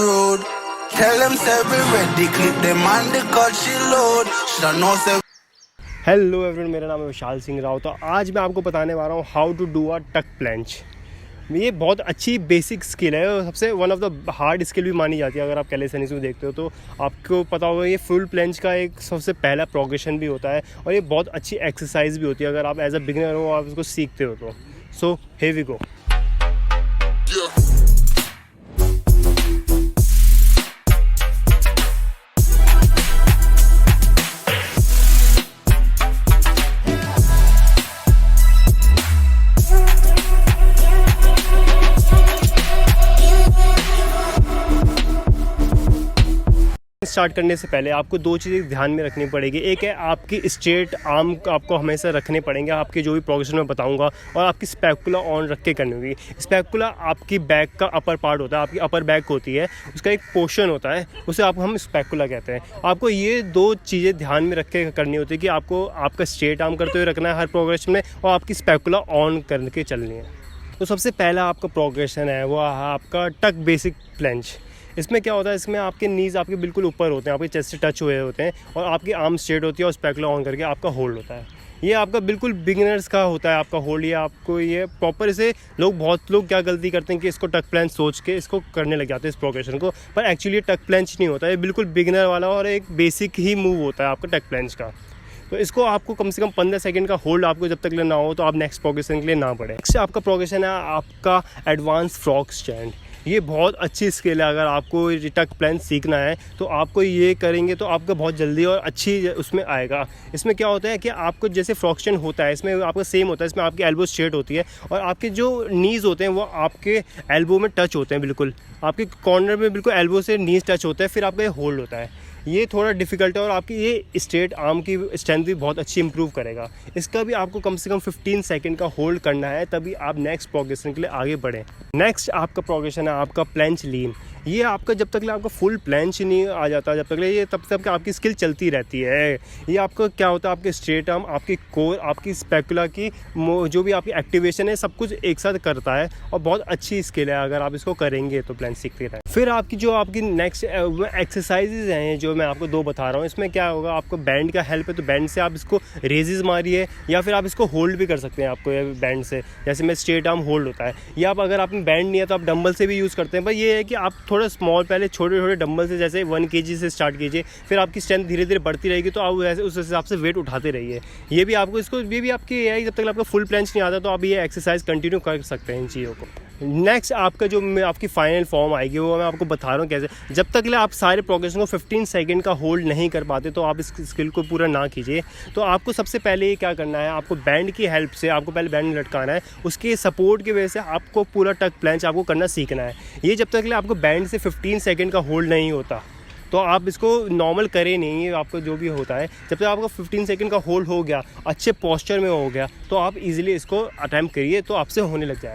screwed. Tell them say we ready, click them on the cut she load. Shoulda know say. Hello everyone, मेरा नाम है विशाल सिंह राव। तो आज मैं आपको बताने वाला हूँ हाउ टू डू अ टक प्लंज। ये बहुत अच्छी बेसिक स्किल है और सबसे one of the hard skill भी मानी जाती है। अगर आप कैलिस्थेनिक्स में देखते हो तो आपको पता होगा ये फुल प्लंज का एक सबसे पहला प्रोग्रेशन भी होता है और ये बहुत अच्छी एक्सरसाइज भी होती है अगर आप एज अ बिगिनर हो, आप इसको सीखते हो तो। So here we go. Start करने से पहले आपको दो चीज़ें ध्यान में रखनी पड़ेगी। एक है आपकी स्ट्रेट आर्म आपको हमेशा रखने पड़ेंगे, आपके जो भी प्रोग्रेशन में बताऊंगा, और आपकी स्पैकुला ऑन रख के करनी होगी। स्पैकुला आपकी बैक का अपर पार्ट होता है, आपकी अपर बैक होती है, उसका एक पोर्शन होता है, उसे हम स्पैकुला कहते हैं। आपको ये दो चीज़ें ध्यान में रख के करनी होती है कि आपको आपका स्ट्रेट आर्म करते हुए रखना है हर प्रोग्रेशन में और आपकी स्पैकुला ऑन करके चलनी है। तो सबसे पहला आपका प्रोग्रेशन है वो आपका टक बेसिक प्लंज। इसमें क्या होता है, इसमें आपके नीज़ आपके बिल्कुल ऊपर होते हैं, आपके चेस्ट से टच हुए होते हैं और आपकी आर्म स्ट्रेट होती है और स्पैकुला ऑन करके आपका होल्ड होता है। ये आपका बिल्कुल बिगिनर्स का होता है आपका होल्ड। ये आपको ये प्रॉपर इसे बहुत लोग क्या गलती करते हैं कि इसको टक प्लंज सोच के इसको करने लग जाते हैं इस प्रोग्रेशन को, पर एक्चुअली ये टक प्लंज नहीं होता है। ये बिल्कुल बिगिनर वाला और एक बेसिक ही मूव होता है आपका टक प्लंज का। तो इसको आपको कम से कम 15 सेकंड का होल्ड आपको जब तक लेना हो तो आप नेक्स्ट प्रोग्रेशन के लिए ना बढ़े। नेक्स्ट आपका प्रोग्रेशन है आपका एडवांस फ्रॉग स्टैंड। ये बहुत अच्छी स्किल है। अगर आपको टक प्लंज सीखना है तो आपको ये करेंगे तो आपका बहुत जल्दी और अच्छी उसमें आएगा। इसमें क्या होता है कि आपको जैसे फ्रॉग स्टैंड होता है, इसमें आपका सेम होता है। इसमें आपकी एल्बो स्ट्रेट होती है और आपके जो नीज़ होते हैं वो आपके एल्बो में टच होते हैं, बिल्कुल आपके कॉर्नर में बिल्कुल एल्बो से नीज़ टच होता है, फिर आपका ये होल्ड होता है। ये थोड़ा डिफिकल्ट है और आपकी ये स्ट्रेट आर्म की स्ट्रेंथ भी बहुत अच्छी इंप्रूव करेगा। इसका भी आपको कम से कम 15 सेकंड का होल्ड करना है, तभी आप नेक्स्ट प्रोग्रेशन के लिए आगे बढ़ें। नेक्स्ट आपका प्रोग्रेशन है आपका प्लंज लीन। ये आपका जब तक आपका फुल प्लंज नहीं आ जाता जब तक ये तब तक आपकी स्किल चलती रहती है। ये आपका क्या होता है, आपके स्ट्रेट आर्म, आपकी कोर, आपकी स्पैकुला की जो भी आपकी एक्टिवेशन है सब कुछ एक साथ करता है और बहुत अच्छी स्किल है अगर आप इसको करेंगे तो प्लंज सीखते रहें। फिर आपकी जो आपकी नेक्स्ट एक्सरसाइजेज हैं जो मैं आपको दो बता रहा हूँ, इसमें क्या होगा, आपको बैंड का हेल्प है तो बैंड से आप इसको रेजेस मारिए या फिर आप इसको होल्ड भी कर सकते हैं आपको बैंड से। जैसे मैं स्ट्रेट आर्म होल्ड होता है, या आप अगर आप बैंड नहीं है तो आप डंबल से भी यूज़ करते हैं। पर ये है कि आप थोड़ा स्मॉल पहले छोटे छोटे डंबल से जैसे 1 kg से स्टार्ट कीजिए, फिर आपकी स्ट्रेंथ धीरे धीरे बढ़ती रहेगी तो आप वैसे उस हिसाब से वेट उठाते रहिए। ये भी आपको ये भी आपकी है, जब तक आपका फुल प्लंज नहीं आता तो आप ये एक्सरसाइज कंटिन्यू कर सकते हैं इन चीज़ों को। नेक्स्ट आपका जो आपकी फाइनल फॉर्म आएगी वो मैं आपको बता रहा हूँ कैसे। जब तक आप सारे प्रोग्रेशन को 15 सेकंड का होल्ड नहीं कर पाते तो आप इस स्किल को पूरा ना कीजिए। तो आपको सबसे पहले क्या करना है, आपको बैंड की हेल्प से आपको पहले बैंड लटकाना है, उसके सपोर्ट की वजह से आपको पूरा टक प्लंज आपको करना सीखना है। ये जब तक आपको बैंड से 15 सेकंड का होल्ड नहीं होता तो आप इसको नॉर्मल करें नहीं। आपको जो भी होता है जब तक आपका 15 सेकंड का होल्ड हो गया, अच्छे पोस्चर में हो गया, तो आप इजीली इसको अटेम्प्ट करिए तो आपसे होने लग जाए।